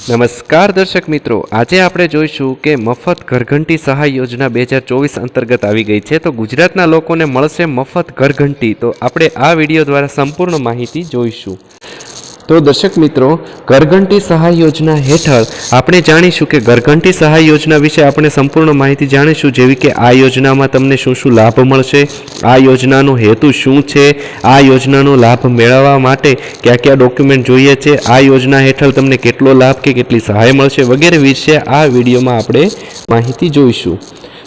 નમસ્કાર દર્શક મિત્રો, આજે આપણે જોઈશું કે મફત ઘરઘંટી સહાય યોજના 2024 અંતર્ગત આવી ગઈ છે. તો ગુજરાતના લોકોને મળશે મફત ઘરઘંટી. તો આપણે આ વિડીયો દ્વારા સંપૂર્ણ માહિતી જોઈશું. તો દર્શક મિત્રો, ઘરઘંટી સહાય યોજના હેઠળ આપણે જાણીશું કે ઘરઘંટી સહાય યોજના વિશે આપણે સંપૂર્ણ માહિતી જાણીશું, જેવી કે આ યોજનામાં તમને શું શું લાભ મળશે, આ યોજનાનો હેતુ શું છે, આ યોજનાનો લાભ મેળવવા માટે કયા કયા ડોક્યુમેન્ટ જોઈએ છે, આ યોજના હેઠળ તમને કેટલો લાભ કે કેટલી સહાય મળશે વગેરે વિશે આ વિડીયોમાં આપણે માહિતી જોઈશું.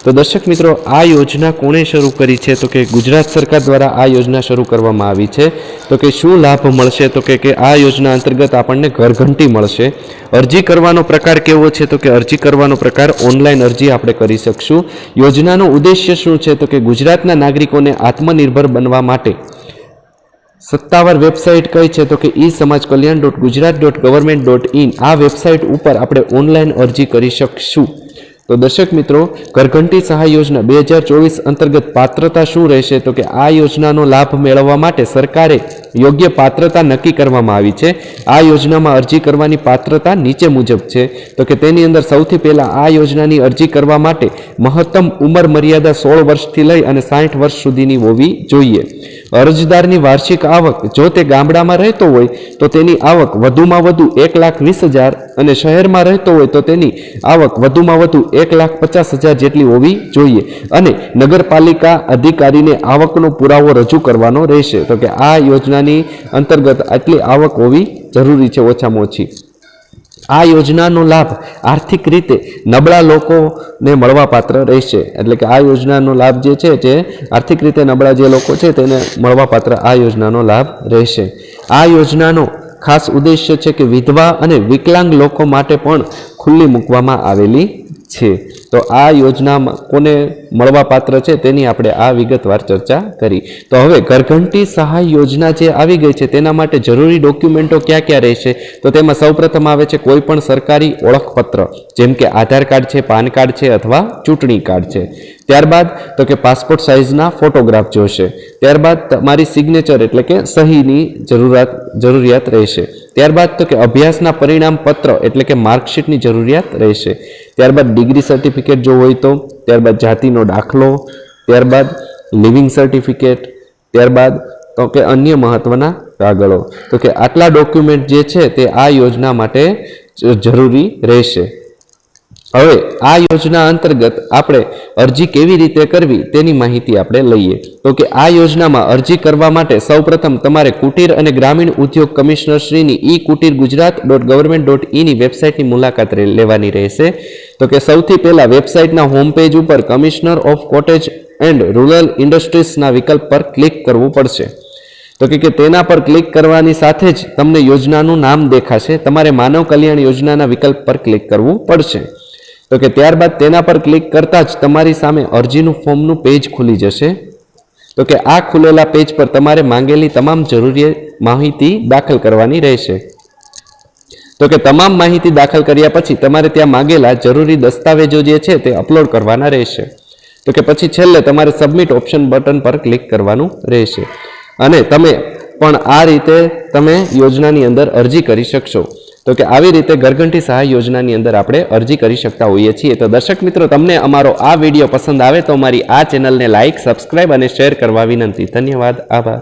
તો દર્શક મિત્રો, આ યોજના કોણે શરૂ કરી છે? તો કે ગુજરાત સરકાર દ્વારા આ યોજના શરૂ કરવામાં આવી છે. તો કે શું લાભ મળશે? તો કે આ યોજના અંતર્ગત આપણને ઘરઘંટી મળશે. અરજી કરવાનો પ્રકાર કેવો છે? તો કે અરજી કરવાનો પ્રકાર ઓનલાઈન અરજી આપણે કરી શકશું. યોજનાનો ઉદ્દેશ્ય શું છે? તો કે ગુજરાતના નાગરિકોને આત્મનિર્ભર બનવા માટે સત્તાવાર વેબસાઇટ કઈ છે? તો કે e-samajkalyan.gujarat.government.in આ વેબસાઇટ ઉપર આપણે ઓનલાઈન અરજી કરી શકશું. તો દર્શક મિત્રો, ઘરઘંટી સહાય યોજના 2024 અંતર્ગત પાત્રતા શું રહેશે? તો કે આ યોજનાનો લાભ મેળવવા માટે સરકારે યોગ્ય પાત્રતા નક્કી કરવામાં આવી છે. આ યોજનામાં અરજી કરવાની પાત્રતા નીચે મુજબ છે. તો કે તેની અંદર સૌથી પહેલા આ યોજનાની અરજી કરવા માટે મહત્તમ ઉંમર મર્યાદા 16 વર્ષથી લઈ અને 60 વર્ષ સુધીની હોવી જોઈએ. અરજદારની વાર્ષિક આવક, જો તે ગામડામાં રહેતો હોય તો તેની આવક વધુમાં વધુ 1,20,000 અને શહેરમાં રહેતો હોય તો તેની આવક વધુમાં વધુ 1,50,000 જેટલી હોવી જોઈએ અને નગરપાલિકા અધિકારીને આવકનો પુરાવો રજૂ કરવાનો રહેશે. તો કે આ યોજનાની અંતર્ગત આટલી આવક હોવી જરૂરી છે ઓછામાં ઓછી. આ યોજનાનો લાભ આર્થિક રીતે નબળા લોકોને મળવાપાત્ર રહેશે. એટલે કે આ યોજનાનો લાભ જે છે તે આર્થિક રીતે નબળા જે લોકો છે તેને મળવાપાત્ર આ યોજનાનો લાભ રહેશે. આ યોજનાનો ખાસ ઉદ્દેશ્ય છે કે વિધવા અને વિકલાંગ લોકો માટે પણ ખુલ્લી મૂકવામાં આવેલી છે. તો આ યોજના કોને મળવાપાત્ર છે તેની આપણે આ વિગતવાર ચર્ચા કરી. તો હવે ઘરઘંટી સહાય યોજના જે આવી ગઈ છે તેના માટે જરૂરી ડોક્યુમેન્ટો ક્યાં ક્યાં રહેશે? તો તેમાં સૌપ્રથમ આવે છે કોઈ પણ સરકારી ઓળખપત્ર, જેમ કે આધાર કાર્ડ છે, પાન કાર્ડ છે અથવા ચૂંટણી કાર્ડ છે. ત્યારબાદ તો કે પાસપોર્ટ સાઇઝના ફોટોગ્રાફ જોશે. ત્યારબાદ તમારી સિગ્નેચર એટલે કે સહીની જરૂરિયાત રહેશે. ત્યારબાદ તો કે અભ્યાસના પરિણામ પત્ર એટલે કે માર્કશીટની જરૂરિયાત રહેશે. ત્યારબાદ ડિગ્રી સર્ટિફિકેટ જો હોય તો, ત્યારબાદ જાતિનો દાખલો, ત્યારબાદ લિવિંગ સર્ટિફિકેટ, ત્યારબાદ તો કે અન્ય મહત્વના કાગળો. તો કે આટલા ડોક્યુમેન્ટ જે છે તે આ યોજના માટે જરૂરી રહેશે. હવે આ યોજના અંતર્ગત આપણે અરજી કેવી રીતે કરવી તેની માહિતી આપણે લઈએ. તો કે આ યોજનામાં અરજી કરવા માટે સૌપ્રથમ તમારે કુટીર અને ગ્રામીણ ઉદ્યોગ કમિશનર શ્રીની e-kutirgujarat.government.in ની વેબસાઇટની મુલાકાત લેવાની રહેશે. તો કે સૌથી પહેલા વેબસાઇટના હોમ પેજ ઉપર commissioner of cottage and rural ઇન્ડસ્ટ્રીઝના વિકલ્પ પર ક્લિક કરવું પડશે. તો કે તેના પર ક્લિક કરવાની સાથે જ તમને યોજનાનું નામ દેખાશે. તમારે માનવ કલ્યાણ યોજનાના વિકલ્પ પર ક્લિક કરવું પડશે. તો કે ત્યારબાદ તેના પર ક્લિક કરતા જ તમારી સામે અરજીનું ફોર્મનું પેજ ખુલી જશે. તો કે આ ખુલેલા પેજ પર તમારે માંગેલી તમામ જરૂરી માહિતી દાખલ કરવાની રહેશે. તો કે તમામ માહિતી દાખલ કર્યા પછી તમારે ત્યાં માંગેલા જરૂરી દસ્તાવેજો જે છે તે અપલોડ કરવાના રહેશે. તો કે પછી છેલ્લે તમારે સબમિટ ઓપ્શન બટન પર ક્લિક કરવાનું રહેશે અને તમે પણ આ રીતે તમે યોજનાની અંદર અરજી કરી શકશો. તો કે આવી રીતે ઘરઘંટી સહાય યોજનાની અંદર આપણે અરજી કરી શકતા હોઈએ છીએ. તો દર્શક મિત્રો, તમને અમારો આ વિડીયો પસંદ આવે તો અમારી આ ચેનલને લાઇક, સબસ્ક્રાઇબ અને શેર કરવા વિનંતી. ધન્યવાદ, આભાર.